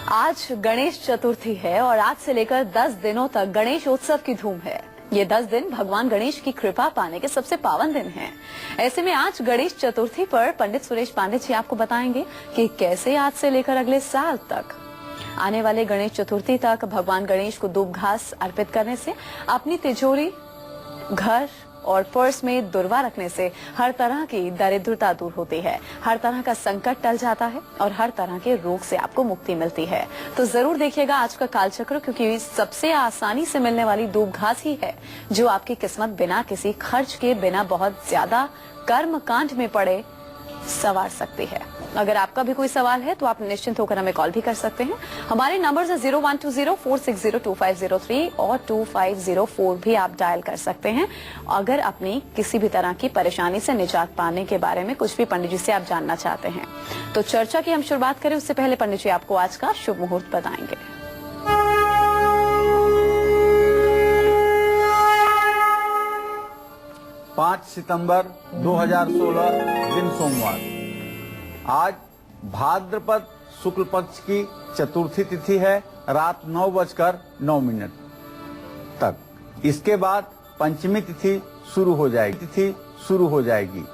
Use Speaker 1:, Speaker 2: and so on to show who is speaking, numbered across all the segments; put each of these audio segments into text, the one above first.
Speaker 1: आज गणेश चतुर्थी है और आज से लेकर 10 दिनों तक गणेश उत्सव की धूम है। ये 10 दिन भगवान गणेश की कृपा पाने के सबसे पावन दिन हैं। ऐसे में आज गणेश चतुर्थी पर पंडित सुरेश पांडे जी आपको बताएंगे कि कैसे आज से लेकर अगले साल तक आने वाले गणेश चतुर्थी तक भगवान गणेश को दूब घास अर्पित करने से अपनी तिजोरी, घर और पर्स में दुर्वा रखने से हर तरह की दरिद्रता दूर होती है, हर तरह का संकट टल जाता है और हर तरह के रोग से आपको मुक्ति मिलती है। तो जरूर देखिएगा आज का कालचक्र, क्योंकि सबसे आसानी से मिलने वाली दूब घास ही है जो आपकी किस्मत बिना किसी खर्च के, बिना बहुत ज्यादा कर्म कांड में पड़े संवार सकती है। अगर आपका भी कोई सवाल है तो आप निश्चिंत होकर हमें कॉल भी कर सकते हैं। हमारे नंबर्स है 0120-460-2503 और 2504 भी आप डायल कर सकते हैं। अगर अपनी किसी भी तरह की परेशानी से निजात पाने के बारे में कुछ भी पंडित जी से आप जानना चाहते हैं तो चर्चा की हम शुरुआत करें उससे पहले पंडित जी आपको आज का शुभ मुहूर्त बताएंगे।
Speaker 2: 5 सितंबर 2016 दिन सोमवार। आज भाद्रपद शुक्ल पक्ष की चतुर्थी तिथि है, रात 9:09 तक। इसके बाद पंचमी तिथि शुरू हो जाएगी।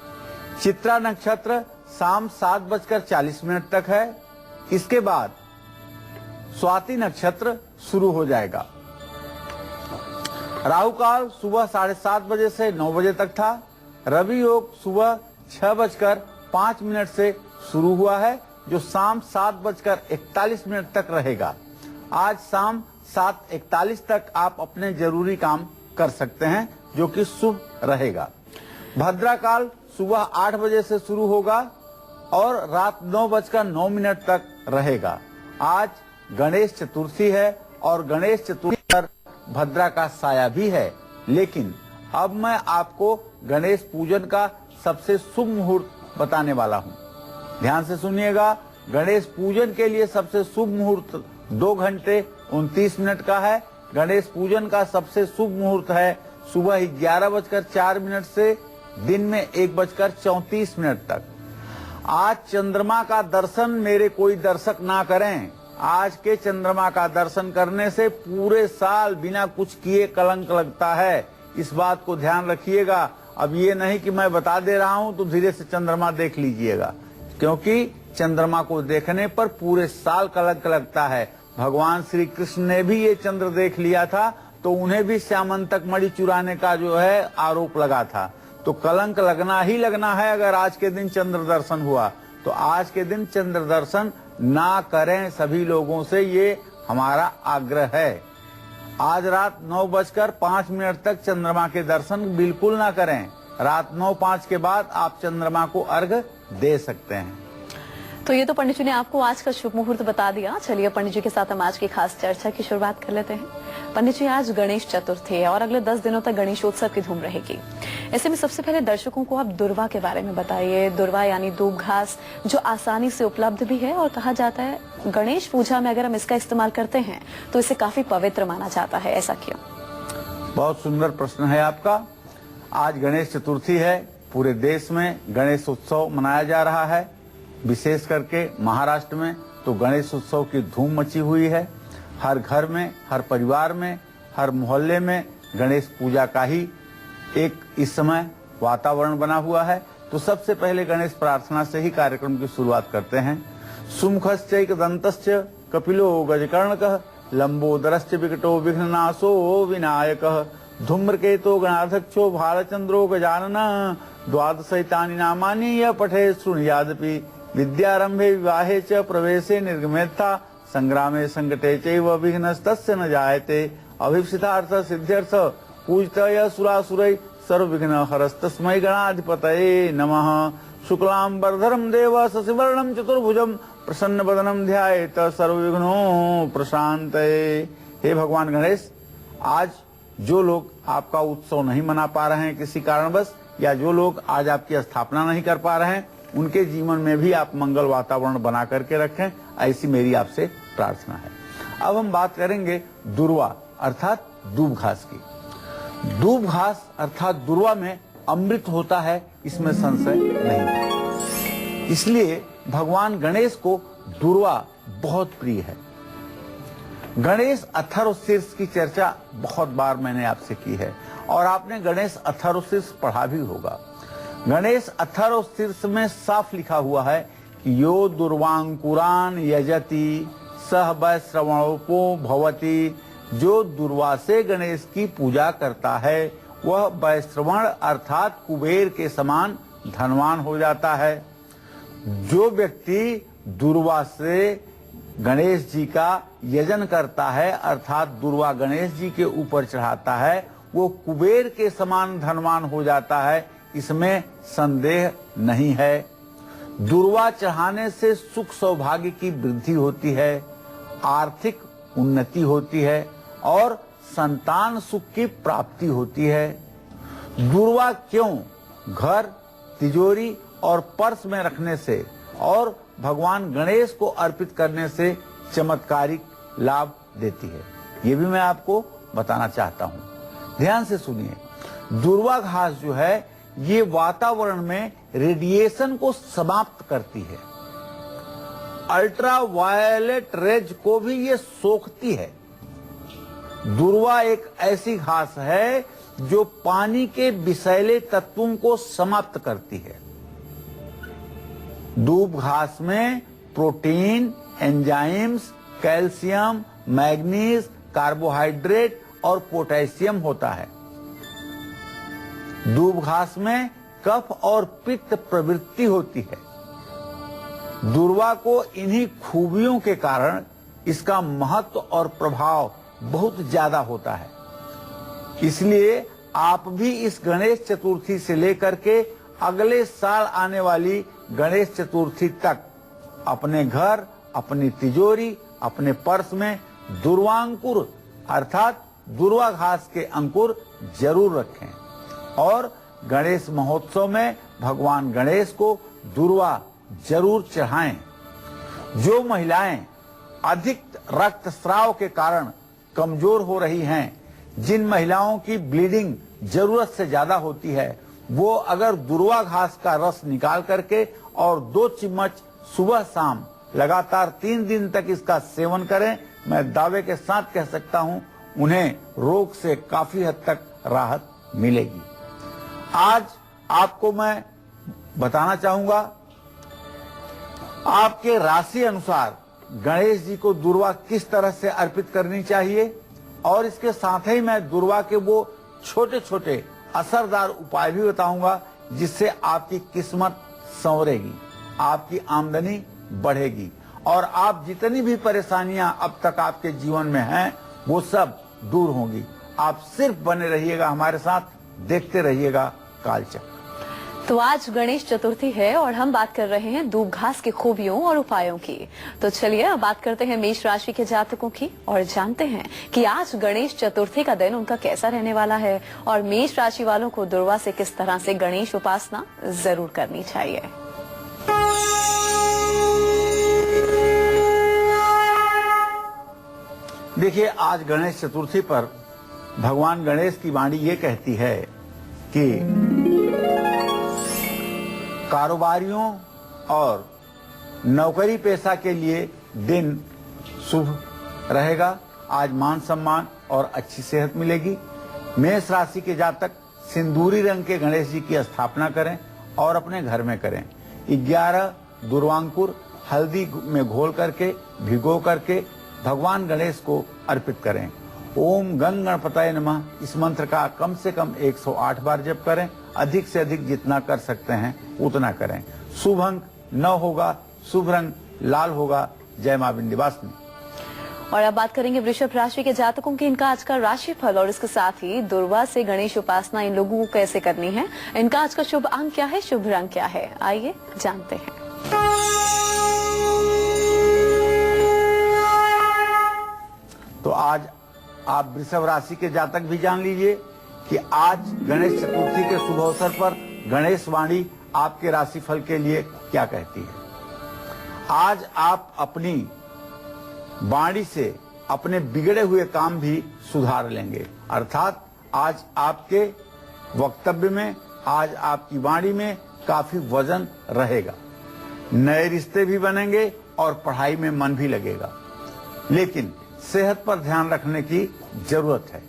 Speaker 2: चित्रा नक्षत्र शाम 7:40 तक है। इसके बाद स्वाति नक्षत्र शुरू हो जाएगा। राहु काल सुबह 7:30 बजे से 9 बजे तक था। रवि योग सुबह 6:05 से शुरू हुआ है, जो शाम 7:41 तक रहेगा। आज शाम 7:41 तक आप अपने जरूरी काम कर सकते हैं, जो कि शुभ रहेगा। भद्रा काल सुबह 8 बजे से शुरू होगा और रात 9:09 तक रहेगा। आज गणेश चतुर्थी है और गणेश चतुर्थी पर भद्रा का साया भी है। लेकिन अब मैं आपको गणेश पूजन का सबसे शुभ मुहूर्त बताने वाला हूँ। ध्यान से सुनिएगा। गणेश पूजन के लिए सबसे शुभ मुहूर्त 2:29 का है। गणेश पूजन का सबसे शुभ मुहूर्त है सुबह 11:04 से दिन में 1:34 तक। आज चंद्रमा का दर्शन मेरे कोई दर्शक ना करें। आज के चंद्रमा का दर्शन करने से पूरे साल बिना कुछ किए कलंक लगता है। इस बात को ध्यान रखिएगा। अब ये नहीं कि मैं बता दे रहा हूँ तो धीरे से चंद्रमा देख लीजिएगा, क्योंकि चंद्रमा को देखने पर पूरे साल कलंक लगता है। भगवान श्री कृष्ण ने भी ये चंद्र देख लिया था तो उन्हें भी श्यामंतक मणि चुराने का जो है आरोप लगा था। तो कलंक लगना ही लगना है। अगर आज के दिन चंद्र दर्शन हुआ तो आज के दिन चंद्र दर्शन ना करें। सभी लोगों से ये हमारा आग्रह है। आज रात 9:05 तक चंद्रमा के दर्शन बिल्कुल ना करें। रात 9:05 के बाद आप चंद्रमा को अर्घ दे सकते हैं।
Speaker 1: तो ये तो पंडित जी ने आपको आज का शुभ मुहूर्त बता दिया। चलिए पंडित जी के साथ हम आज की खास चर्चा की शुरुआत कर लेते हैं। पंडित जी, आज गणेश चतुर्थी है और अगले 10 दिनों तक गणेशोत्सव की धूम रहेगी। ऐसे में सबसे पहले दर्शकों को आप दुर्वा के बारे में बताइए। दुर्वा यानी दूब घास, जो आसानी से उपलब्ध भी है और कहा जाता है गणेश पूजा में अगर हम इसका इस्तेमाल करते हैं तो इसे काफी पवित्र माना जाता है। ऐसा क्यों?
Speaker 2: बहुत सुंदर प्रश्न है आपका। आज गणेश चतुर्थी है। पूरे देश में गणेश उत्सव मनाया जा रहा है। विशेष करके महाराष्ट्र में तो गणेश उत्सव की धूम मची हुई है। हर घर में, हर परिवार में, हर मोहल्ले में गणेश पूजा का ही एक इस समय वातावरण बना हुआ है। तो सबसे पहले गणेश प्रार्थना से ही कार्यक्रम की शुरुआत करते हैं। सुमुखश्चैक दंतश्च कपिलो गजकर्णकः लंबोदरश्च विकटो विघ्ननाशो विनायकः धूम्रकेतो गणाध्यक्षो भालचंद्रो गजाननः द्वादशैतानि नामानि यः पठेत् शृणुयादपि विद्यारंभे विवाहे च प्रवेशे निर्गमेत्था संग्रामे संकटे चैव विघ्नस्तस्य न जायते अभीप्सितार्थ सिद्ध्यर्थ पूजितः सुरासुरै सर्वविघ्न हरस्तस्मै गणाधिपतये नमः। शुक्लांबरधरं देव शशिवर्णं चतुर्भुजं प्रसन्नवदनं ध्यायेत सर्वविघ्नों प्रशान्तये। हे भगवान गणेश, आज जो लोग आपका उत्सव नहीं मना पा रहे हैं किसी कारणवश, या जो लोग आज आपकी स्थापना नहीं कर पा रहे हैं, उनके जीवन में भी आप मंगल वातावरण बना करके रखें, ऐसी मेरी आपसे प्रार्थना है। अब हम बात करेंगे दुर्वा अर्थात दूब घास की। दूब घास अर्थात दुर्वा में अमृत होता है, इसमें संशय नहीं है। इसलिए भगवान गणेश को दुर्वा बहुत प्रिय है। गणेश अथर्वशीर्ष की चर्चा बहुत बार मैंने आपसे की है और आपने गणेश अथर्वशीर्ष पढ़ा भी होगा। गणेश अथर्वशीर्ष में साफ लिखा हुआ है कि यो दुर्वांकुरान यजति सह वैश्रवणोपो भवति। जो दुर्वा से गणेश की पूजा करता है वह वैश्रवण अर्थात कुबेर के समान धनवान हो जाता है। जो व्यक्ति दुर्वा से गणेश जी का यजन करता है अर्थात दुर्वा गणेश जी के ऊपर चढ़ाता है वो कुबेर के समान धनवान हो जाता है, इसमें संदेह नहीं है। दुर्वा चढ़ाने से सुख सौभाग्य की वृद्धि होती है, आर्थिक उन्नति होती है और संतान सुख की प्राप्ति होती है। दुर्वा क्यों? घर, तिजोरी और पर्स में रखने से और भगवान गणेश को अर्पित करने से चमत्कारिक लाभ देती है, ये भी मैं आपको बताना चाहता हूँ। ध्यान से सुनिए। दुर्वा घास जो है ये वातावरण में रेडिएशन को समाप्त करती है, अल्ट्रावायलेट रेज को भी ये सोखती है। दुर्वा एक ऐसी घास है जो पानी के विषैले तत्वों को समाप्त करती है। दूब घास में protein, enzymes, calcium, manganese, carbohydrate और पोटेशियम होता है। दूब घास में कफ और पित्त प्रवृत्ति होती है। दुर्वा को इन्हीं खूबियों के कारण इसका महत्व और प्रभाव बहुत ज्यादा होता है। इसलिए आप भी इस गणेश चतुर्थी से लेकर के अगले साल आने वाली गणेश चतुर्थी तक अपने घर, अपनी तिजोरी, अपने पर्स में दुर्वांकुर अर्थात दुर्वा घास के अंकुर जरूर रखें और गणेश महोत्सव में भगवान गणेश को दुर्वा जरूर चढ़ाएं। जो महिलाएं अधिक रक्तस्राव के कारण कमजोर हो रही हैं, जिन महिलाओं की ब्लीडिंग जरूरत से ज्यादा होती है, वो अगर दुर्वा घास का रस निकाल करके और 2 चम्मच सुबह शाम लगातार 3 दिन तक इसका सेवन करें, मैं दावे के साथ कह सकता हूं उन्हें रोग से काफी हद तक राहत मिलेगी। आज आपको मैं बताना चाहूंगा आपके राशि अनुसार गणेश जी को दुर्वा किस तरह से अर्पित करनी चाहिए और इसके साथ ही मैं दुर्वा के वो छोटे छोटे असरदार उपाय भी बताऊंगा जिससे आपकी किस्मत संवरेगी, आपकी आमदनी बढ़ेगी और आप जितनी भी परेशानियां अब तक आपके जीवन में हैं वो सब दूर होंगी। आप सिर्फ बने रहिएगा हमारे साथ, देखते रहिएगा कालचक्र।
Speaker 1: तो आज गणेश चतुर्थी है और हम बात कर रहे हैं दूब घास की खूबियों और उपायों की। तो चलिए अब बात करते हैं मेष राशि के जातकों की और जानते हैं कि आज गणेश चतुर्थी का दिन उनका कैसा रहने वाला है और मेष राशि वालों को दुर्वा से किस तरह से गणेश उपासना जरूर करनी चाहिए।
Speaker 2: देखिए, आज गणेश चतुर्थी पर भगवान गणेश की वाणी ये कहती है कि कारोबारियों और नौकरी पेशा के लिए दिन शुभ रहेगा। आज मान सम्मान और अच्छी सेहत मिलेगी। मेष राशि के जातक सिंदूरी रंग के गणेश जी की स्थापना करें और अपने घर में करें। 11 दुर्वांकुर हल्दी में घोल करके भिगो करके भगवान गणेश को अर्पित करें। ओम गंग गणपतये नमः इस मंत्र का कम से कम 108 बार जप करें। अधिक से अधिक जितना कर सकते हैं उतना करें। शुभ अंक 9 होगा, शुभ रंग लाल होगा। जय मां विंध्यवासिनी।
Speaker 1: और अब बात करेंगे वृषभ राशि के जातकों की इनका आज का राशिफल और इसके साथ ही दुर्वा से गणेश उपासना इन लोगों को कैसे करनी है। इनका आज का शुभ अंक क्या है, शुभ रंग क्या है, आइए जानते हैं।
Speaker 2: तो आज आप वृषभ राशि के जातक भी जान लीजिए कि आज गणेश चतुर्थी के शुभ अवसर पर गणेश वाणी आपके राशिफल के लिए क्या कहती है। आज आप अपनी वाणी से अपने बिगड़े हुए काम भी सुधार लेंगे, अर्थात आज आपके वक्तव्य में, आज आपकी वाणी में काफी वजन रहेगा। नए रिश्ते भी बनेंगे और पढ़ाई में मन भी लगेगा। लेकिन सेहत पर ध्यान रखने की जरूरत है।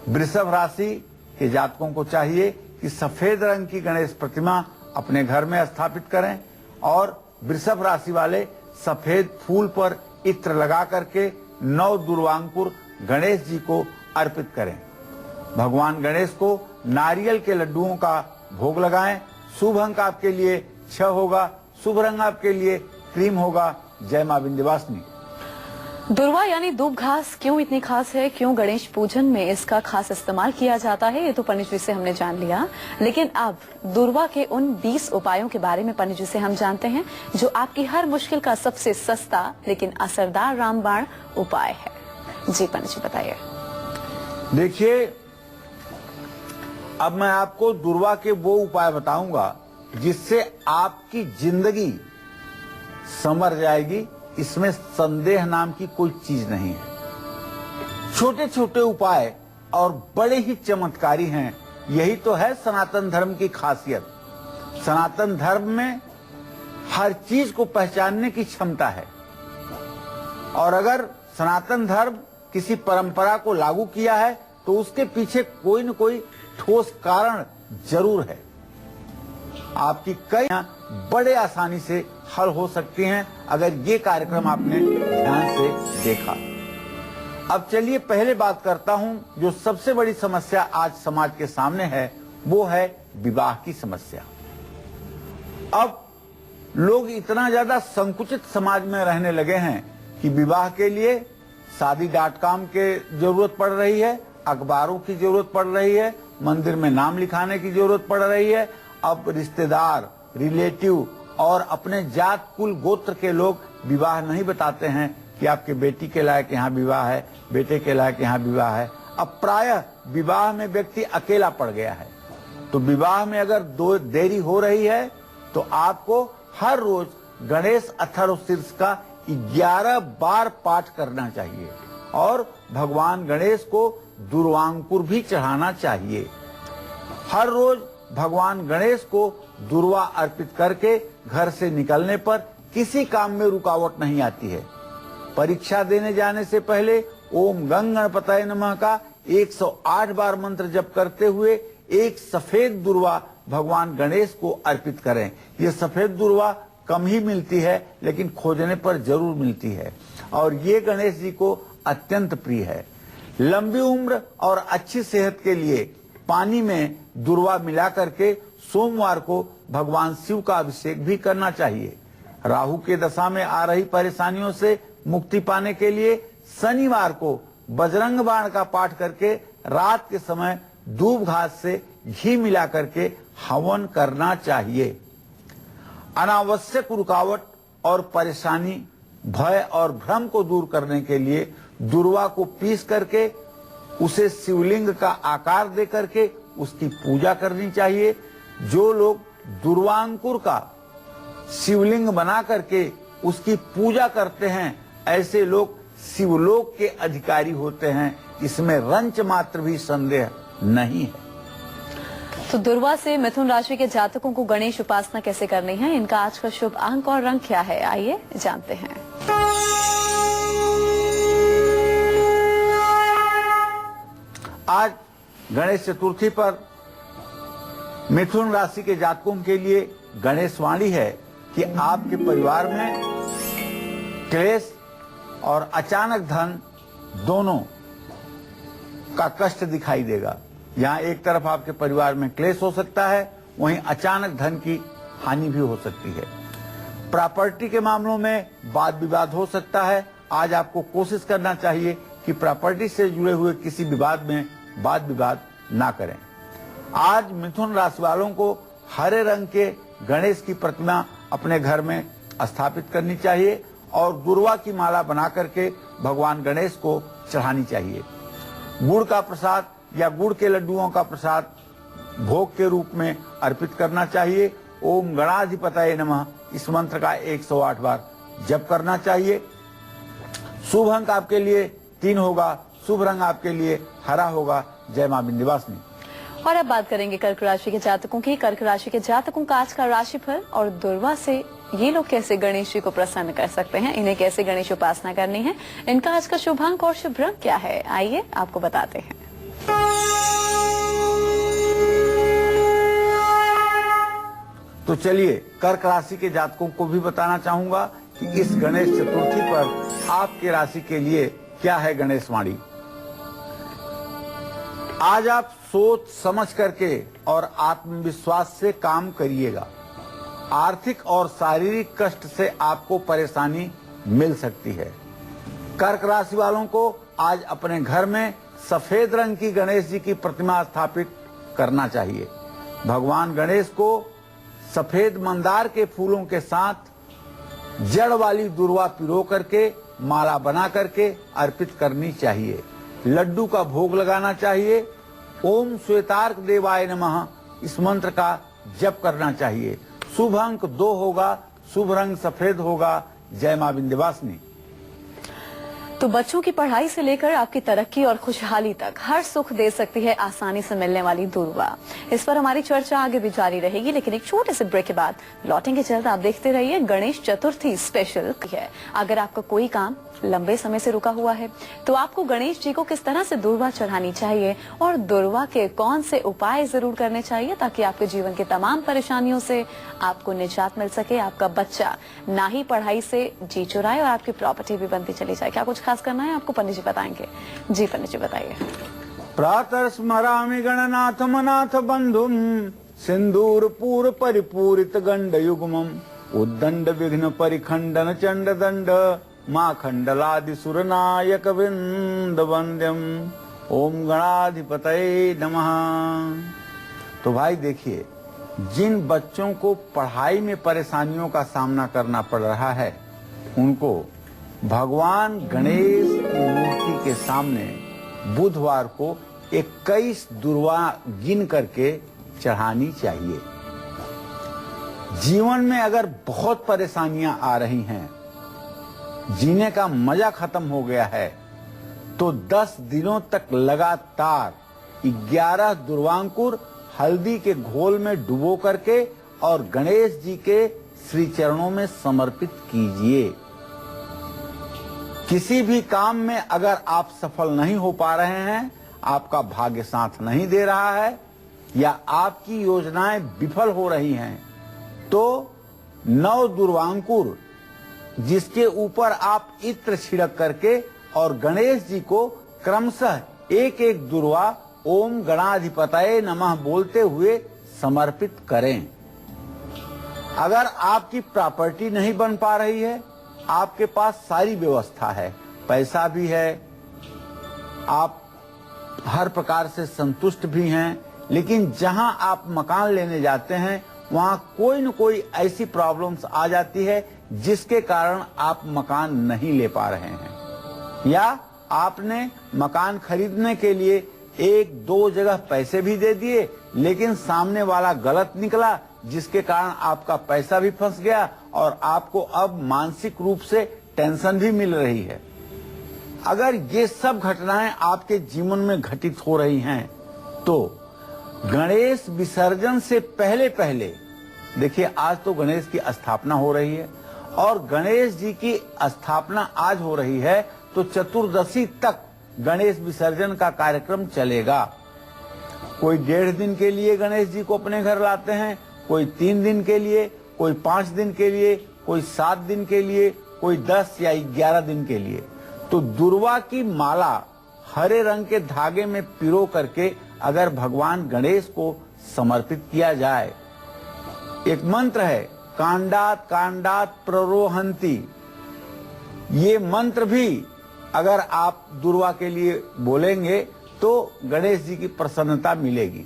Speaker 2: वृषभ राशि के जातकों को चाहिए कि सफेद रंग की गणेश प्रतिमा अपने घर में स्थापित करें और वृषभ राशि वाले सफेद फूल पर इत्र लगा करके 9 दुर्वांकुर गणेश जी को अर्पित करें। भगवान गणेश को नारियल के लड्डुओं का भोग लगाएं। शुभ अंक आपके लिए 6 होगा। शुभ रंग आपके लिए क्रीम होगा। जय मां विंध्यवासिनी।
Speaker 1: दुर्वा यानी दूब घास क्यों इतनी खास है, क्यों गणेश पूजन में इसका खास इस्तेमाल किया जाता है, ये तो पंडित जी से हमने जान लिया। लेकिन अब दुर्वा के उन 20 उपायों के बारे में पंडित जी से हम जानते हैं जो आपकी हर मुश्किल का सबसे सस्ता लेकिन असरदार रामबाण उपाय है। जी पंडित जी बताइए।
Speaker 2: देखिए, अब मैं आपको दुर्वा के वो उपाय बताऊंगा जिससे आपकी जिंदगी संवर जाएगी। इसमें संदेह नाम की कोई चीज नहीं है। छोटे छोटे उपाय और बड़े ही चमत्कारी हैं। यही तो है सनातन धर्म की खासियत। सनातन धर्म में हर चीज को पहचानने की क्षमता है और अगर सनातन धर्म किसी परंपरा को लागू किया है तो उसके पीछे कोई न कोई ठोस कारण जरूर है। आपकी कई बड़े आसानी से हल हो सकती हैं अगर ये कार्यक्रम आपने ध्यान से देखा। अब चलिए पहले बात करता हूं जो सबसे बड़ी समस्या आज समाज के सामने है, वो है विवाह की समस्या। अब लोग इतना ज्यादा संकुचित समाज में रहने लगे हैं कि विवाह के लिए शादी.com के जरूरत पड़ रही है, अखबारों की जरूरत पड़ रही है, मंदिर में नाम लिखाने की जरूरत पड़ रही है। अब रिश्तेदार, रिलेटिव और अपने जात कुल गोत्र के लोग विवाह नहीं बताते हैं कि आपके बेटी के लायक यहाँ विवाह है, बेटे के लायक यहाँ विवाह है। अब प्रायः विवाह में व्यक्ति अकेला पड़ गया है। तो विवाह में अगर देरी हो रही है तो आपको हर रोज गणेश अथर्व शीर्ष का 11 बार पाठ करना चाहिए और भगवान गणेश को दुर्वांकुर भी चढ़ाना चाहिए। हर रोज भगवान गणेश को दुर्वा अर्पित करके घर से निकलने पर किसी काम में रुकावट नहीं आती है। परीक्षा देने जाने से पहले ओम गं गणपतये नमः का 108 बार मंत्र जप करते हुए एक सफेद दुर्वा भगवान गणेश को अर्पित करें। ये सफेद दुर्वा कम ही मिलती है लेकिन खोजने पर जरूर मिलती है और ये गणेश जी को अत्यंत प्रिय है। लंबी उम्र और अच्छी सेहत के लिए पानी में दुर्वा मिला करके सोमवार को भगवान शिव का अभिषेक भी करना चाहिए। राहु के दशा में आ रही परेशानियों से मुक्ति पाने के लिए शनिवार को बजरंग बाण का पाठ करके रात के समय दूब घास से घी मिला करके हवन करना चाहिए। अनावश्यक रुकावट और परेशानी, भय और भ्रम को दूर करने के लिए दुर्वा को पीस करके उसे शिवलिंग का आकार दे करके उसकी पूजा करनी चाहिए। जो लोग दुर्वांकुर का शिवलिंग बना करके उसकी पूजा करते हैं ऐसे लोग शिवलोक के अधिकारी होते हैं। इसमें रंच मात्र भी संदेह नहीं है।
Speaker 1: तो दुर्वा से मिथुन राशि के जातकों को गणेश उपासना कैसे करनी है, इनका आज का शुभ अंक और रंग क्या है, आइए जानते हैं।
Speaker 2: आज गणेश चतुर्थी पर मिथुन राशि के जातकों के लिए गणेश वाणी है कि आपके परिवार में क्लेश और अचानक धन दोनों का कष्ट दिखाई देगा। यहाँ एक तरफ आपके परिवार में क्लेश हो सकता है, वहीं अचानक धन की हानि भी हो सकती है। प्रॉपर्टी के मामलों में वाद विवाद हो सकता है। आज आपको कोशिश करना चाहिए कि प्रॉपर्टी से जुड़े हुए किसी विवाद में वाद विवाद ना करें। आज मिथुन राशि वालों को हरे रंग के गणेश की प्रतिमा अपने घर में स्थापित करनी चाहिए और दुर्वा की माला बना करके भगवान गणेश को चढ़ानी चाहिए। गुड़ का प्रसाद या गुड़ के लड्डुओं का प्रसाद भोग के रूप में अर्पित करना चाहिए। ओम गणाधिपतये नमः इस मंत्र का 108 बार जप करना चाहिए। शुभ अंक आपके लिए 3 होगा। शुभ रंग आपके लिए हरा होगा। जय मां विंध्यवासिनी।
Speaker 1: और अब बात करेंगे कर्क राशि के जातकों की। कर्क राशि के जातकों का आज का राशिफल और दुर्वा से ये लोग कैसे गणेश जी को प्रसन्न कर सकते हैं, इन्हें कैसे गणेश उपासना करनी है, इनका आज का शुभ अंक और शुभ रंग क्या है, आइए आपको बताते हैं।
Speaker 2: तो चलिए कर्क राशि के जातकों को भी बताना चाहूंगा कि इस गणेश चतुर्थी पर आपके राशि के लिए क्या है गणेश वाणी। आज आप सोच समझ करके और आत्मविश्वास से काम करिएगा। आर्थिक और शारीरिक कष्ट से आपको परेशानी मिल सकती है। कर्क राशि वालों को आज अपने घर में सफेद रंग की गणेश जी की प्रतिमा स्थापित करना चाहिए। भगवान गणेश को सफेद मंदार के फूलों के साथ जड़ वाली दुर्वा पिरो करके माला बना करके अर्पित करनी चाहिए। लड्डू का भोग लगाना चाहिए। ओम श्वेतार्क देवाय नमः इस मंत्र का जप करना चाहिए। शुभ अंक 2 होगा, शुभ रंग सफेद होगा। जय मां विंध्यवासिनी।
Speaker 1: तो बच्चों की पढ़ाई से लेकर आपकी तरक्की और खुशहाली तक हर सुख दे सकती है आसानी से मिलने वाली दुर्वा। इस पर हमारी चर्चा आगे भी जारी रहेगी, लेकिन एक छोटे से ब्रेक के बाद लौटेंगे जल्द। आप देखते रहिए गणेश चतुर्थी स्पेशल है। अगर आपका कोई काम लंबे समय से रुका हुआ है तो आपको गणेश जी को किस तरह से दुर्वा चढ़ानी चाहिए और दुर्वा के कौन से उपाय जरूर करने चाहिए ताकि आपके जीवन के तमाम परेशानियों से आपको निजात मिल सके, आपका बच्चा ना ही पढ़ाई से जी चुराए और आपकी प्रॉपर्टी भी बनती चली जाए। क्या कुछ खास करना है आपको, पंडित जी बताएंगे। जी पंडित जी बताइए।
Speaker 2: प्रातः स्मरामि गणनाथ मनाथ बंधुम सिंदूर पूर परिपूरित गंड युग्मम उद्दंड विघ्न परिखंडन चंड दंड माँ खंडलादि सुरनायक विंद वंद्यम ओम गणाधिपतये नमः। तो भाई देखिए, जिन बच्चों को पढ़ाई में परेशानियों का सामना करना पड़ रहा है उनको भगवान गणेश की मूर्ति के सामने बुधवार को 21 दुर्वा गिन करके चढ़ानी चाहिए। जीवन में अगर बहुत परेशानियां आ रही हैं, जीने का मजा खत्म हो गया है, तो 10 दिनों तक लगातार 11 दुर्वांकुर हल्दी के घोल में डुबो करके और गणेश जी के श्री चरणों में समर्पित कीजिए। किसी भी काम में अगर आप सफल नहीं हो पा रहे हैं, आपका भाग्य साथ नहीं दे रहा है या आपकी योजनाएं विफल हो रही हैं, तो 9 दुर्वांकुर जिसके ऊपर आप इत्र छिड़क करके और गणेश जी को क्रमशः एक एक दुर्वा ओम गणाधिपतये नमः बोलते हुए समर्पित करें। अगर आपकी प्रॉपर्टी नहीं बन पा रही है, आपके पास सारी व्यवस्था है, पैसा भी है, आप हर प्रकार से संतुष्ट भी हैं, लेकिन जहां आप मकान लेने जाते हैं वहां कोई न कोई ऐसी प्रॉब्लम्स आ जाती है जिसके कारण आप मकान नहीं ले पा रहे हैं, या आपने मकान खरीदने के लिए 1-2 जगह पैसे भी दे दिए लेकिन सामने वाला गलत निकला जिसके कारण आपका पैसा भी फंस गया और आपको अब मानसिक रूप से टेंशन भी मिल रही है। अगर ये सब घटनाएं आपके जीवन में घटित हो रही हैं तो गणेश विसर्जन से पहले पहले देखिए, आज तो गणेश की स्थापना हो रही है और गणेश जी की स्थापना आज हो रही है तो चतुर्दशी तक गणेश विसर्जन का कार्यक्रम चलेगा। कोई 1.5 दिन के लिए गणेश जी को अपने घर लाते हैं, कोई 3 दिन के लिए, कोई 5 दिन के लिए, कोई 7 दिन के लिए, कोई 10 या 11 दिन के लिए। तो दुर्वा की माला हरे रंग के धागे में पिरो करके अगर भगवान गणेश को समर्पित किया जाए, एक मंत्र है कांडात कांडात प्ररोहंती, ये मंत्र भी अगर आप दुर्वा के लिए बोलेंगे तो गणेश जी की प्रसन्नता मिलेगी।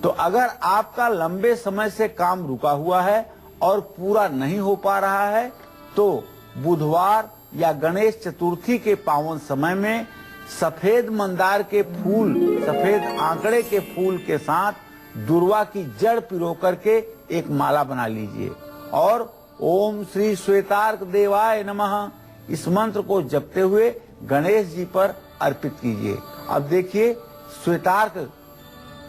Speaker 2: तो अगर आपका लंबे समय से काम रुका हुआ है और पूरा नहीं हो पा रहा है तो बुधवार या गणेश चतुर्थी के पावन समय में सफेद मंदार के फूल, सफेद आंकड़े के फूल के साथ दुर्वा की जड़ पिरो करके एक माला बना लीजिए और ओम श्री श्वेतार्क देवाय नमः इस मंत्र को जपते हुए गणेश जी पर अर्पित कीजिए। अब देखिए, श्वेतार्क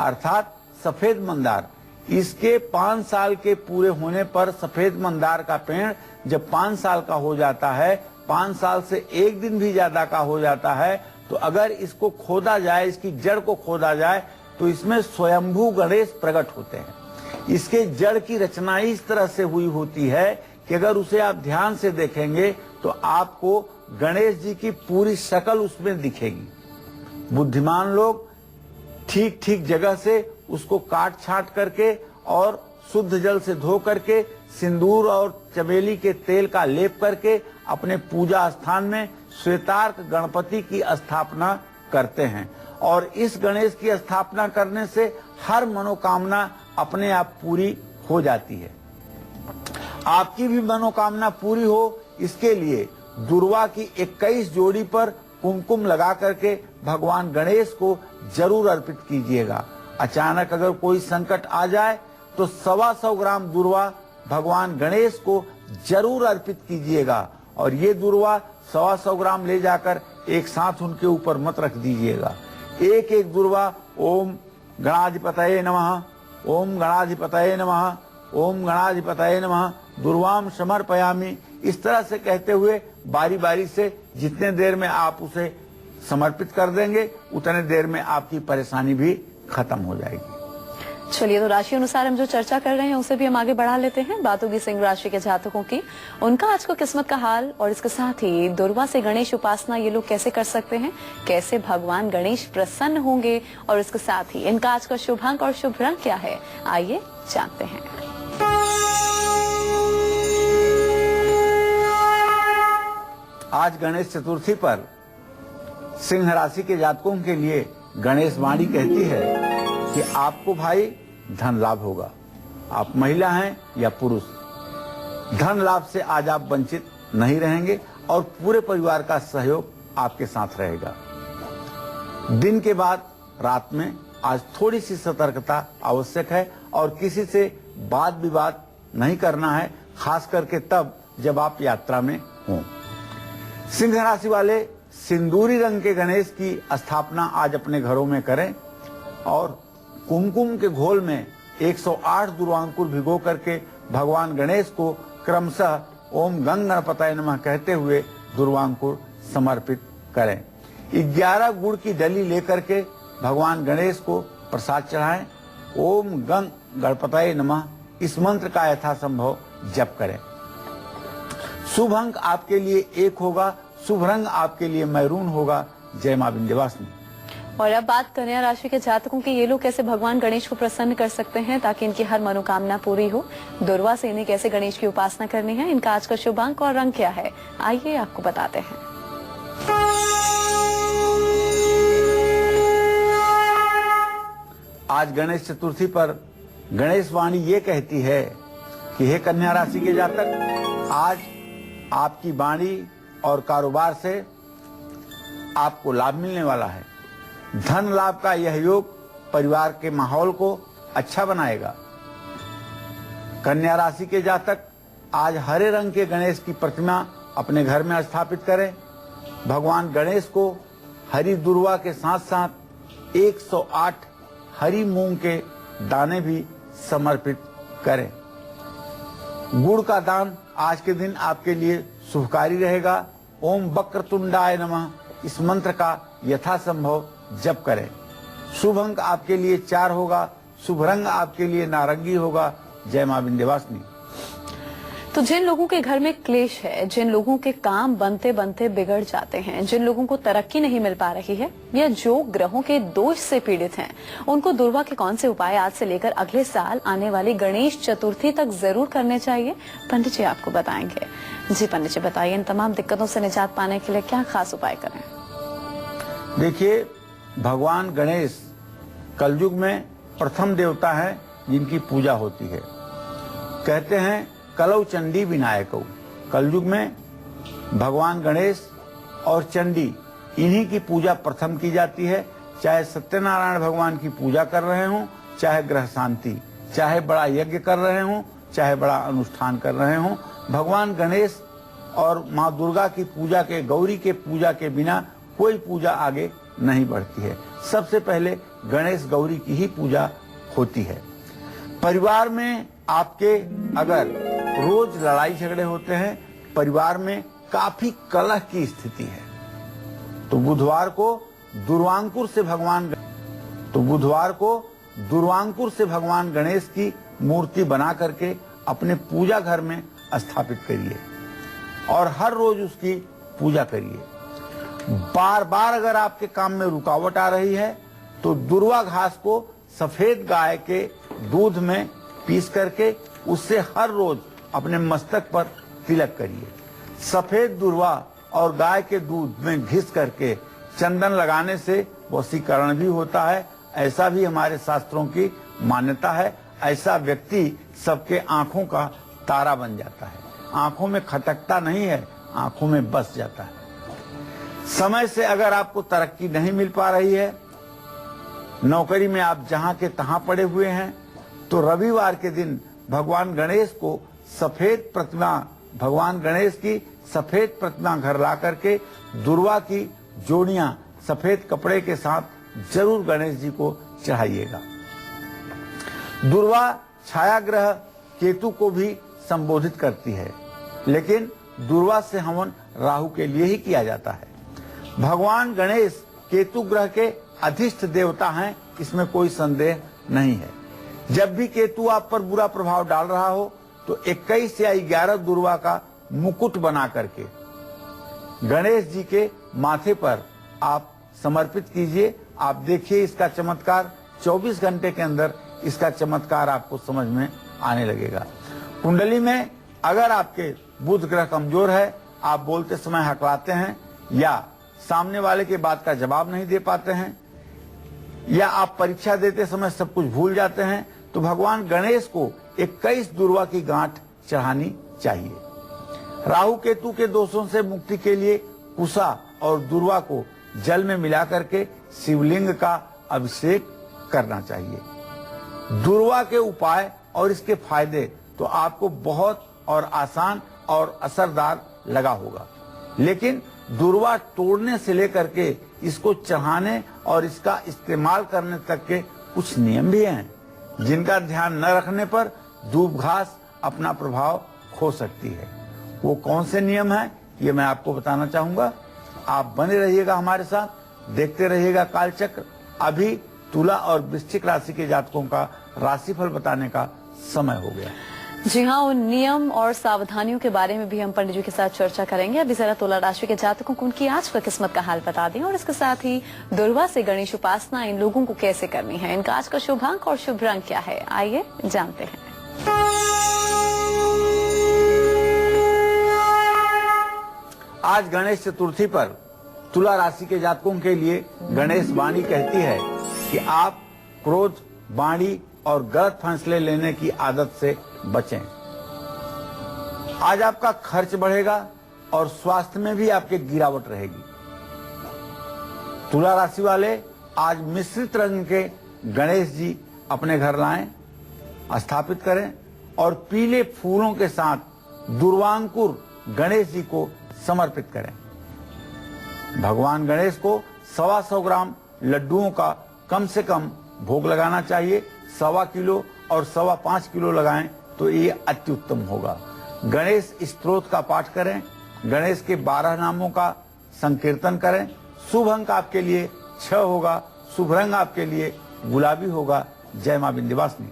Speaker 2: अर्थात सफेद मंदार। इसके 5 साल के पूरे होने पर सफेद मंदार का पेड़ जब 5 साल का हो जाता है, 5 साल से एक दिन भी ज्यादा का हो जाता है, तो अगर इसको खोदा जाए, इसकी जड़ को खोदा जाए, तो इसमें स्वयंभू गणेश प्रकट होते हैं। इसके जड़ की रचना इस तरह से हुई होती है कि अगर उसे आप ध्यान से देखेंगे तो आपको गणेश जी की पूरी शक्ल उसमें दिखेगी। बुद्धिमान लोग ठीक ठीक जगह से उसको काट छांट करके और शुद्ध जल से धो करके सिंदूर और चमेली के तेल का लेप करके अपने पूजा स्थान में श्वेतार्क गणपति की स्थापना करते हैं। और इस गणेश की स्थापना करने से हर मनोकामना अपने आप पूरी हो जाती है। आपकी भी मनोकामना पूरी हो, इसके लिए दुर्वा की 21 जोड़ी पर कुमकुम लगा करके भगवान गणेश को जरूर अर्पित कीजिएगा। अचानक अगर कोई संकट आ जाए तो 125 ग्राम दुर्वा भगवान गणेश को जरूर अर्पित कीजिएगा। और ये दुर्वा 125 ग्राम ले जाकर एक साथ उनके ऊपर मत रख दीजिएगा। एक एक दुर्वा ओम गणाधिपतये नमः, ओम गणाधिपतये नमः, ओम गणाधिपतये नमः दुर्वाम समर्पयामि, इस तरह से कहते हुए बारी बारी से जितने देर में आप उसे समर्पित कर देंगे उतने देर में आपकी परेशानी भी खत्म हो जाएगी।
Speaker 1: चलिए, तो राशि अनुसार हम जो चर्चा कर रहे हैं उसे भी हम आगे बढ़ा लेते हैं। बात होगी सिंह राशि के जातकों की, उनका आज को किस्मत का हाल, और इसके साथ ही दुर्वा से गणेश उपासना ये लोग कैसे कर सकते हैं, कैसे भगवान गणेश प्रसन्न होंगे, और इसके साथ ही इनका आज का शुभ अंक और शुभ रंग क्या है, आइए जानते हैं।
Speaker 2: आज गणेश चतुर्थी पर सिंह राशि के जातकों के लिए गणेश वाणी कहती है कि आपको भाई धन लाभ होगा। आप महिला हैं या पुरुष, धन लाभ से आज आप वंचित नहीं रहेंगे और पूरे परिवार का सहयोग आपके साथ रहेगा। दिन के बाद रात में आज थोड़ी सी सतर्कता आवश्यक है और किसी से वाद विवाद नहीं करना है, खास करके तब जब आप यात्रा में हों। सिंह राशि वाले सिंदूरी रंग के गणेश की स्थापना आज अपने घरों में करें और कुमकुम के घोल में 108 दुर्वांकुर भिगो करके भगवान गणेश को क्रमशः ओम गंग गणपतये नमः कहते हुए दुर्वांकुर समर्पित करें। 11 गुड़ की डली लेकर के भगवान गणेश को प्रसाद चढ़ाएं। ओम गंग गणपतये नमः इस मंत्र का यथासंभव जप करें। शुभ अंक आपके लिए 1 होगा, शुभ रंग आपके लिए मैरून होगा। जय मां विंध्यवासिनी।
Speaker 1: और अब बात कन्या राशि के जातकों की, ये लोग कैसे भगवान गणेश को प्रसन्न कर सकते हैं ताकि इनकी हर मनोकामना पूरी हो। दुर्वा से इन्हें कैसे गणेश की उपासना करनी है, इनका आज का शुभ अंक और रंग क्या है, आइए आपको बताते हैं।
Speaker 2: आज गणेश चतुर्थी पर गणेश वाणी ये कहती है कि हे कन्या राशि के जातक, आज आपकी वाणी और कारोबार से आपको लाभ मिलने वाला है। धन लाभ का यह योग परिवार के माहौल को अच्छा बनाएगा। कन्या राशि के जातक आज हरे रंग के गणेश की प्रतिमा अपने घर में स्थापित करें। भगवान गणेश को हरी दुर्वा के साथ साथ 108 हरी मूंग के दाने भी समर्पित करें। गुड़ का दान आज के दिन आपके लिए शुभकारी रहेगा। ओम वक्रतुंडाय नमः इस मंत्र का यथासंभव जप करें। शुभ अंक आपके लिए 4 होगा, शुभ रंग आपके लिए नारंगी होगा। जय मां विंध्यवासिनी।
Speaker 1: तो जिन लोगों के घर में क्लेश है, जिन लोगों के काम बनते बनते बिगड़ जाते हैं, जिन लोगों को तरक्की नहीं मिल पा रही है, या जो ग्रहों के दोष से पीड़ित हैं, उनको दुर्वा के कौन से उपाय आज से लेकर अगले साल आने वाली गणेश चतुर्थी तक जरूर करने चाहिए, पंडित जी आपको बताएंगे। जी पंडित जी बताइए, इन तमाम दिक्कतों से निजात पाने के लिए क्या खास उपाय करें?
Speaker 2: देखिए, भगवान गणेश कलयुग में प्रथम देवता है जिनकी पूजा होती है। कहते हैं कलौ चंडी विनायकौ। कलयुग में भगवान गणेश और चंडी इन्हीं की पूजा प्रथम की जाती है। चाहे सत्यनारायण भगवान की पूजा कर रहे हों, चाहे ग्रह शांति, चाहे बड़ा यज्ञ कर रहे हों, चाहे बड़ा अनुष्ठान कर रहे हों, भगवान गणेश और माँ दुर्गा की पूजा के, गौरी के पूजा के बिना कोई पूजा आगे नहीं बढ़ती है। सबसे पहले गणेश गौरी की ही पूजा होती है। परिवार में आपके अगर रोज लड़ाई झगड़े होते हैं, परिवार में काफी कलह की स्थिति है, तो बुधवार को दुर्वांकुर से भगवान गणेश की मूर्ति बना करके अपने पूजा घर में स्थापित करिए और हर रोज उसकी पूजा करिए। बार बार अगर आपके काम में रुकावट आ रही है तो दुर्वा घास को सफेद गाय के दूध में पीस करके उससे हर रोज अपने मस्तक पर तिलक करिए। सफेद दुर्वा और गाय के दूध में घिस करके चंदन लगाने से वशीकरण भी होता है, ऐसा भी हमारे शास्त्रों की मान्यता है। ऐसा व्यक्ति सबके आंखों का तारा बन जाता है, आंखों में खटकता नहीं है, आंखों में बस जाता है। समय से अगर आपको तरक्की नहीं मिल पा रही है, नौकरी में आप जहां के तहां पड़े हुए हैं, तो रविवार के दिन भगवान गणेश की सफेद प्रतिमा घर ला करके दुर्वा की जोड़ियां सफेद कपड़े के साथ जरूर गणेश जी को चढ़ाइएगा। दुर्वा छाया ग्रह केतु को भी संबोधित करती है, लेकिन दुर्वा से हवन राहु के लिए ही किया जाता है। भगवान गणेश केतु ग्रह के अधिष्ठ देवता हैं, इसमें कोई संदेह नहीं है। जब भी केतु आप पर बुरा प्रभाव डाल रहा हो तो 21 या 11 दुर्वा का मुकुट बना करके गणेश जी के माथे पर आप समर्पित कीजिए। आप देखिए इसका चमत्कार, 24 घंटे के अंदर इसका चमत्कार आपको समझ में आने लगेगा। कुंडली में अगर आपके बुध ग्रह कमजोर है, आप बोलते समय हकलाते हैं या सामने वाले के बात का जवाब नहीं दे पाते हैं, या आप परीक्षा देते समय सब कुछ भूल जाते हैं, तो भगवान गणेश को 21 दुर्वा की गांठ चढ़ानी चाहिए। राहु केतु के दोषों से मुक्ति के लिए कुसा और दुर्वा को जल में मिला करके शिवलिंग का अभिषेक करना चाहिए। दुर्वा के उपाय और इसके फायदे तो आपको बहुत और आसान और असरदार लगा होगा, लेकिन दुर्वा तोड़ने से लेकर के इसको चढ़ाने और इसका इस्तेमाल करने तक के कुछ नियम भी हैं, जिनका ध्यान न रखने पर दूब घास अपना प्रभाव खो सकती है। वो कौन से नियम हैं, ये मैं आपको बताना चाहूंगा। आप बने रहिएगा हमारे साथ, देखते रहिएगा कालचक्र। अभी तुला और वृश्चिक राशि के जातकों का राशिफल बताने का समय हो गया।
Speaker 1: जी हाँ, उन नियम और सावधानियों के बारे में भी हम पंडित जी के साथ चर्चा करेंगे। अभी जरा तुला राशि के जातकों को उनकी आज का किस्मत का हाल बता दें, और इसके साथ ही दुर्वा से गणेश उपासना इन लोगों को कैसे करनी है, इनका आज का शुभ अंक और शुभ रंग क्या है, आइए जानते हैं।
Speaker 2: आज गणेश चतुर्थी पर तुला राशि के जातकों के लिए गणेश वाणी कहती है कि आप क्रोध, वाणी और गलत फैसले लेने की आदत से बचें। आज आपका खर्च बढ़ेगा और स्वास्थ्य में भी आपके गिरावट रहेगी। तुला राशि वाले आज मिश्रित रंग के गणेश जी अपने घर लाएं, स्थापित करें और पीले फूलों के साथ दुर्वांकुर गणेश जी को समर्पित करें। भगवान गणेश को 125 ग्राम लड्डुओं का कम से कम भोग लगाना चाहिए। 1.25 किलो और 5.25 किलो लगाएं तो ये अति उत्तम होगा। गणेश स्तोत्र का पाठ करें, गणेश के 12 नामों का संकीर्तन करें। शुभ अंक आपके लिए 6 होगा, शुभ रंग आपके लिए गुलाबी होगा। जय मां विंध्यवासिनी।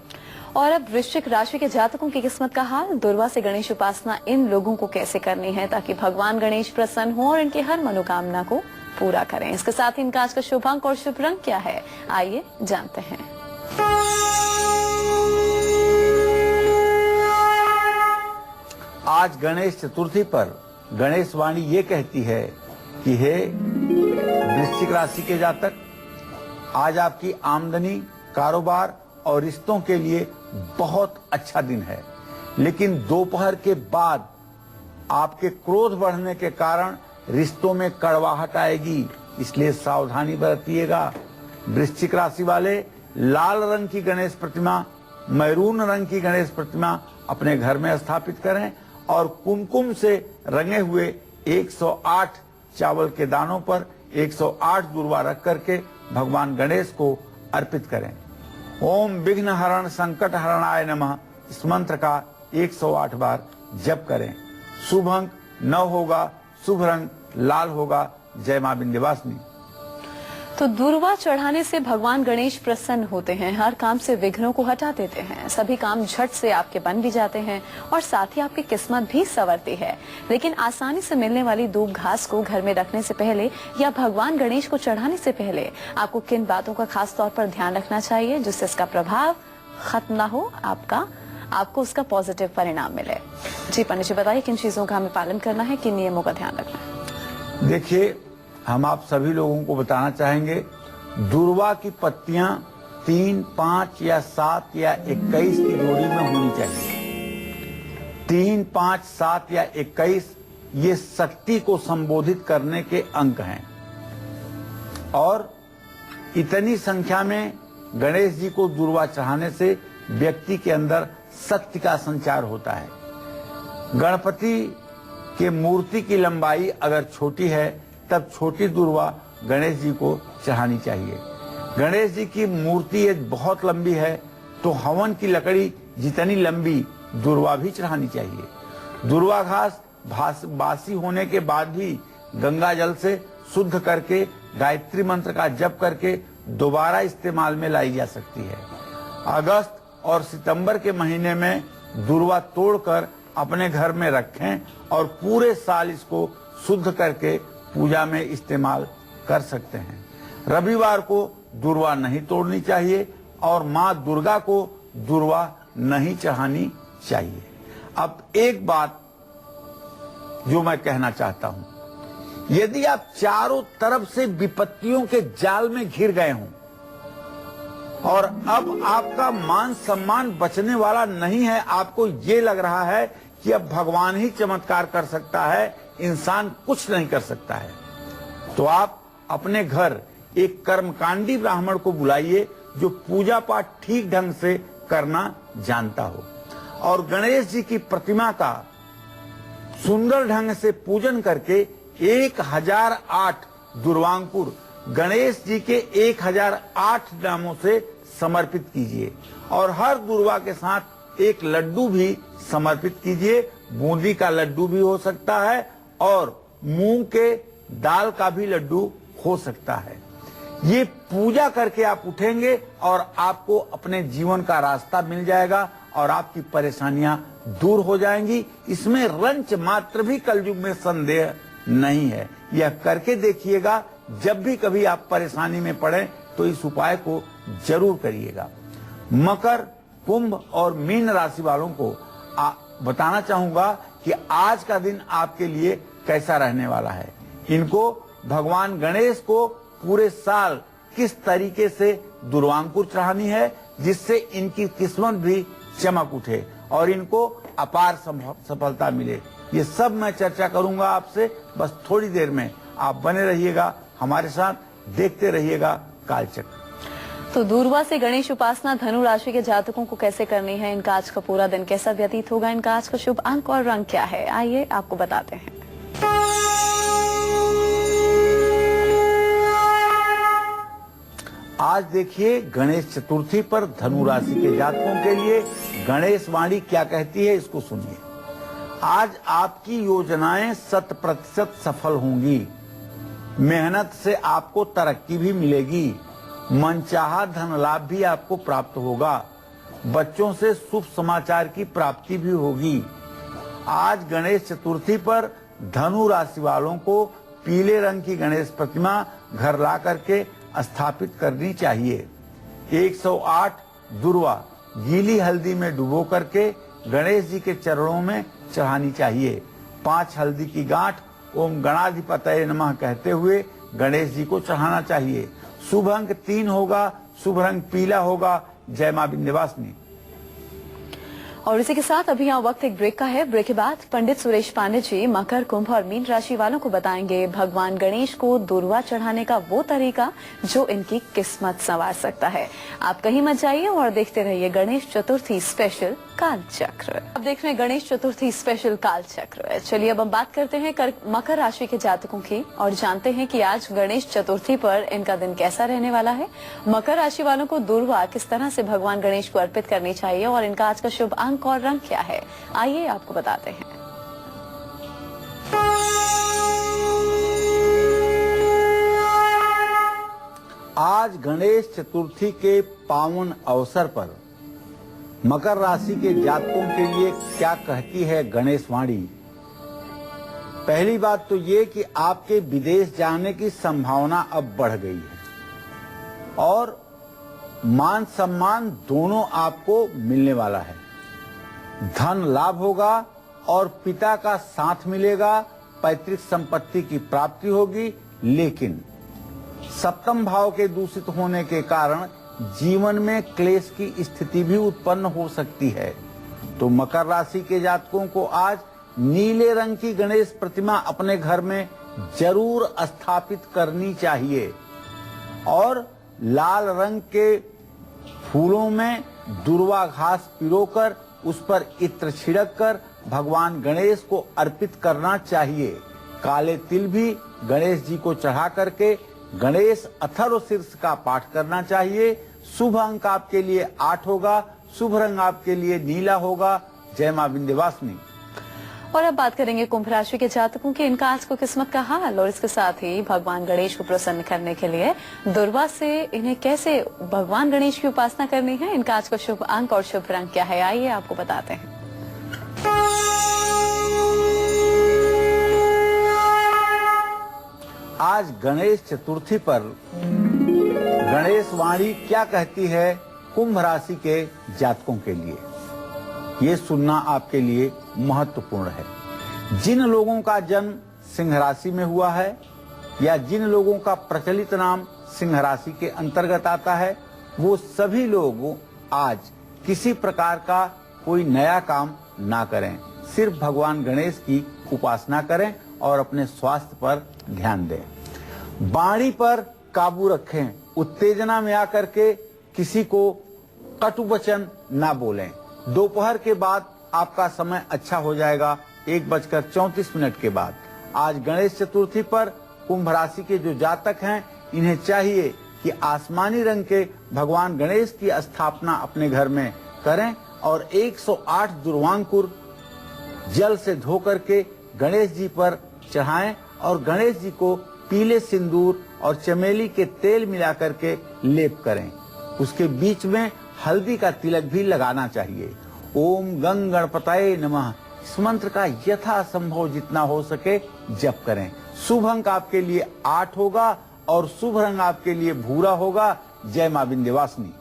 Speaker 1: और अब वृश्चिक राशि के जातकों की किस्मत का हाल, दुर्वा से गणेश उपासना इन लोगों को कैसे करनी है ताकि भगवान गणेश प्रसन्न हो और इनकी हर मनोकामना को पूरा करें। इसके साथ ही इनका आज का शुभ अंक और शुभ रंग क्या है, आइए जानते हैं।
Speaker 2: आज गणेश चतुर्थी पर गणेश वाणी ये कहती है कि हे वृश्चिक राशि के जातक, आज आपकी आमदनी, कारोबार और रिश्तों के लिए बहुत अच्छा दिन है, लेकिन दोपहर के बाद आपके क्रोध बढ़ने के कारण रिश्तों में कड़वाहट आएगी, इसलिए सावधानी बरतिएगा। वृश्चिक राशि वाले लाल रंग की गणेश प्रतिमा, मैरून रंग की गणेश प्रतिमा अपने घर में स्थापित करें और कुमकुम से रंगे हुए 108 चावल के दानों पर 108 दुर्वा रख करके भगवान गणेश को अर्पित करें। ओम विघ्न हरण संकट हरणाय नमः इस मंत्र का 108 बार जप करें। शुभ अंक 9 होगा, शुभ रंग लाल होगा। जय मां विंध्यवासिनी।
Speaker 1: तो दूर्वा चढ़ाने से भगवान गणेश प्रसन्न होते हैं, हर काम से विघ्नों को हटा देते हैं, सभी काम झट से आपके बन भी जाते हैं और साथ ही आपकी किस्मत भी संवरती है। लेकिन आसानी से मिलने वाली दूब घास को घर में रखने से पहले या भगवान गणेश को चढ़ाने से पहले आपको किन बातों का खास तौर पर ध्यान रखना चाहिए जिससे इसका प्रभाव खत्म ना हो, आपको उसका पॉजिटिव परिणाम मिले। जी पंडित जी, बताइए किन चीजों का हमें पालन करना है, किन नियमों का ध्यान रखना है?
Speaker 2: देखिए, हम आप सभी लोगों को बताना चाहेंगे, दूर्वा की पत्तियां 3, 5 या 7 या 21 की जोड़ी में होनी चाहिए। 3, 5, 7 या 21 ये शक्ति को संबोधित करने के अंक हैं और इतनी संख्या में गणेश जी को दूर्वा चढ़ाने से व्यक्ति के अंदर शक्ति का संचार होता है। गणपति के मूर्ति की लंबाई अगर छोटी है तब छोटी दूर्वा गणेश जी को चढ़ानी चाहिए। गणेश जी की मूर्ति बहुत लंबी है तो हवन की लकड़ी जितनी लंबी दूर्वा भी चढ़ानी चाहिए। दूर्वा घास बासी होने के बाद भी गंगा जल से शुद्ध करके गायत्री मंत्र का जप करके दोबारा इस्तेमाल में लाई जा सकती है। अगस्त और सितंबर के महीने में दूर्वा तोड़कर अपने घर में रखें और पूरे साल इसको शुद्ध करके पूजा में इस्तेमाल कर सकते हैं। रविवार को दूर्वा नहीं तोड़नी चाहिए और मां दुर्गा को दूर्वा नहीं चढ़ानी चाहिए। अब एक बात जो मैं कहना चाहता हूं, यदि आप चारों तरफ से विपत्तियों के जाल में घिर गए हों और अब आपका मान सम्मान बचने वाला नहीं है, आपको ये लग रहा है कि अब भगवान ही चमत्कार कर सकता है, इंसान कुछ नहीं कर सकता है, तो आप अपने घर एक कर्मकांडी ब्राह्मण को बुलाइए जो पूजा पाठ ठीक ढंग से करना जानता हो और गणेश जी की प्रतिमा का सुंदर ढंग से पूजन करके 1008 दूर्वांकुर गणेश जी के 1008 नामों से समर्पित कीजिए और हर दूर्वा के साथ एक लड्डू भी समर्पित कीजिए। बूंदी का लड्डू भी हो सकता है और मूंग के दाल का भी लड्डू हो सकता है। ये पूजा करके आप उठेंगे और आपको अपने जीवन का रास्ता मिल जाएगा और आपकी परेशानियां दूर हो जाएंगी। इसमें रंच मात्र भी कलयुग में संदेह नहीं है। यह करके देखिएगा, जब भी कभी आप परेशानी में पड़े तो इस उपाय को जरूर करिएगा। मकर, कुंभ और मीन राशि वालों को बताना चाहूंगा कि आज का दिन आपके लिए कैसा रहने वाला है। इनको भगवान गणेश को पूरे साल किस तरीके से दूर्वांकुर चढ़ानी है जिससे इनकी किस्मत भी चमक उठे और इनको अपार सफलता मिले, ये सब मैं चर्चा करूंगा आपसे। बस थोड़ी देर में आप बने रहिएगा हमारे साथ, देखते रहिएगा कालचक्र।
Speaker 1: तो दूर्वा से गणेश उपासना धनु राशि के जातकों को कैसे करनी है, इनका आज का पूरा दिन कैसा व्यतीत होगा, इनका आज का शुभ अंक और रंग क्या है, आइए आपको बताते हैं।
Speaker 2: आज देखिए गणेश चतुर्थी पर धनु राशि के जातकों के लिए गणेश वाणी क्या कहती है, इसको सुनिए। आज आपकी योजनाएं 100% सफल होंगी। मेहनत से आपको तरक्की भी मिलेगी। मनचाहा धन लाभ भी आपको प्राप्त होगा। बच्चों से शुभ समाचार की प्राप्ति भी होगी। आज गणेश चतुर्थी पर धनु राशि वालों को पीले रंग की गणेश प्रतिमा घर ला करके स्थापित करनी चाहिए। 108 दूर्वा गीली हल्दी में डुबो करके गणेश जी के चरणों में चढ़ानी चाहिए। 5 हल्दी की गांठ ओम गणाधिपतये नमः कहते हुए गणेश जी को चढ़ाना चाहिए। शुभ अंक 3 होगा, शुभ रंग पीला होगा। जय मां विंध्यवासिनी।
Speaker 1: और इसी के साथ अभी यहाँ वक्त एक ब्रेक का है। ब्रेक के बाद पंडित सुरेश पांडे जी मकर, कुंभ और मीन राशि वालों को बताएंगे भगवान गणेश को दूर्वा चढ़ाने का वो तरीका जो इनकी किस्मत संवार सकता है। आप कहीं मत जाइए और देखते रहिए गणेश चतुर्थी स्पेशल काल चक्र। अब देख रहे हैं गणेश चतुर्थी स्पेशल काल चक्र। चलिए अब हम बात करते हैं मकर राशि के जातकों की और जानते हैं कि आज गणेश चतुर्थी पर इनका दिन कैसा रहने वाला है। मकर राशि वालों को दूर्वा किस तरह से भगवान गणेश को अर्पित करनी चाहिए और इनका आज का शुभ अंक और रंग क्या है, आइए आपको बताते हैं।
Speaker 2: आज गणेश चतुर्थी के पावन अवसर पर मकर राशि के जातकों के लिए क्या कहती है गणेश वाणी। पहली बात तो ये कि आपके विदेश जाने की संभावना अब बढ़ गई है और मान सम्मान दोनों आपको मिलने वाला है। धन लाभ होगा और पिता का साथ मिलेगा, पैतृक संपत्ति की प्राप्ति होगी, लेकिन सप्तम भाव के दूषित होने के कारण जीवन में क्लेश की स्थिति भी उत्पन्न हो सकती है। तो मकर राशि के जातकों को आज नीले रंग की गणेश प्रतिमा अपने घर में जरूर स्थापित करनी चाहिए और लाल रंग के फूलों में दुर्वा घास पिरोकर उस पर इत्र छिड़क कर भगवान गणेश को अर्पित करना चाहिए। काले तिल भी गणेश जी को चढ़ा करके गणेश अथर्व शीर्ष का पाठ करना चाहिए। शुभ अंक आपके लिए 8 होगा, शुभ रंग आपके लिए नीला होगा। जय मां विंध्यवासिनी।
Speaker 1: और अब बात करेंगे कुंभ राशि के जातकों की, इनका आज को किस्मत का हाल और इसके साथ ही भगवान गणेश को प्रसन्न करने के लिए दुर्वा से इन्हें कैसे भगवान गणेश की उपासना करनी है। इनका आज का शुभ अंक और शुभ रंग क्या है, आइए आपको बताते हैं।
Speaker 2: आज गणेश चतुर्थी पर गणेश वाणी क्या कहती है कुंभ राशि के जातकों के लिए, ये सुनना आपके लिए महत्वपूर्ण है। जिन लोगों का जन्म सिंह राशि में हुआ है या जिन लोगों का प्रचलित नाम सिंह राशि के अंतर्गत आता है, वो सभी लोग आज किसी प्रकार का कोई नया काम ना करें, सिर्फ भगवान गणेश की उपासना करें और अपने स्वास्थ्य पर ध्यान दें। वाणी पर काबू रखें, उत्तेजना में आकर के किसी को कटु वचन ना बोलें। दोपहर के बाद आपका समय अच्छा हो जाएगा, 1:34 के बाद। आज गणेश चतुर्थी पर कुंभ राशि के जो जातक हैं, इन्हें चाहिए कि आसमानी रंग के भगवान गणेश की स्थापना अपने घर में करें और 108 दुर्वांकुर जल से धो करके गणेश जी पर चढ़ाएं और गणेश जी को पीले सिंदूर और चमेली के तेल मिला करके लेप करें। उसके बीच में हल्दी का तिलक भी लगाना चाहिए। ओम गंग गणपतये नमः इस मंत्र का यथासंभव जितना हो सके जप करें। शुभ अंक आपके लिए 8 होगा और शुभ रंग आपके लिए भूरा होगा। जय मां विंध्यवासिनी।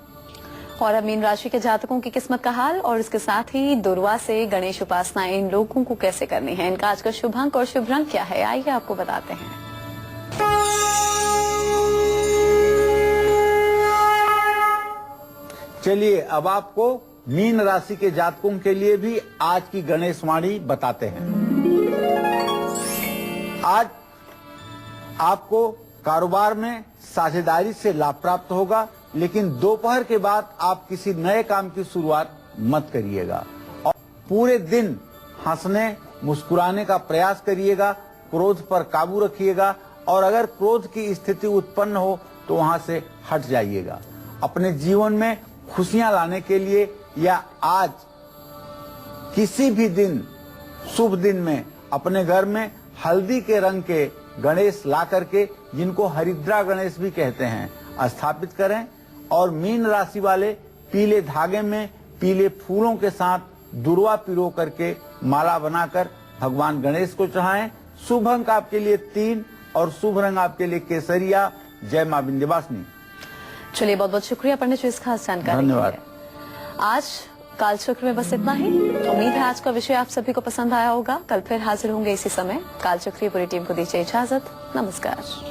Speaker 1: और अब मीन राशि के जातकों की किस्मत का हाल और इसके साथ ही दुर्वा से गणेश उपासना इन लोगों को कैसे करनी है, इनका आज का शुभ अंक और शुभ रंग क्या है, आइए आपको बताते हैं।
Speaker 2: चलिए अब आपको मीन राशि के जातकों के लिए भी आज की गणेश वाणी बताते हैं। आज आपको कारोबार में साझेदारी से लाभ प्राप्त होगा, लेकिन दोपहर के बाद आप किसी नए काम की शुरुआत मत करिएगा और पूरे दिन हंसने मुस्कुराने का प्रयास करिएगा। क्रोध पर काबू रखिएगा और अगर क्रोध की स्थिति उत्पन्न हो तो वहां से हट जाइएगा। अपने जीवन में खुशियां लाने के लिए या आज किसी भी दिन शुभ दिन में अपने घर में हल्दी के रंग के गणेश ला करके, जिनको हरिद्रा गणेश भी कहते हैं, स्थापित करें और मीन राशि वाले पीले धागे में पीले फूलों के साथ दुर्वा पिरो करके माला बनाकर भगवान गणेश को चढ़ाएं। शुभ अंक आपके लिए 3 और शुभ रंग आपके लिए केसरिया। जय मां विंध्यवासिनी।
Speaker 1: चलिए बहुत बहुत शुक्रिया पंडित जी इस खास जानकारी के लिए।
Speaker 2: धन्यवाद।
Speaker 1: आज कालचक्र में बस इतना ही। उम्मीद है आज का विषय आप सभी को पसंद आया होगा। कल फिर हाजिर होंगे इसी समय। कालचक्र की पूरी टीम को दीजिए इजाजत। नमस्कार।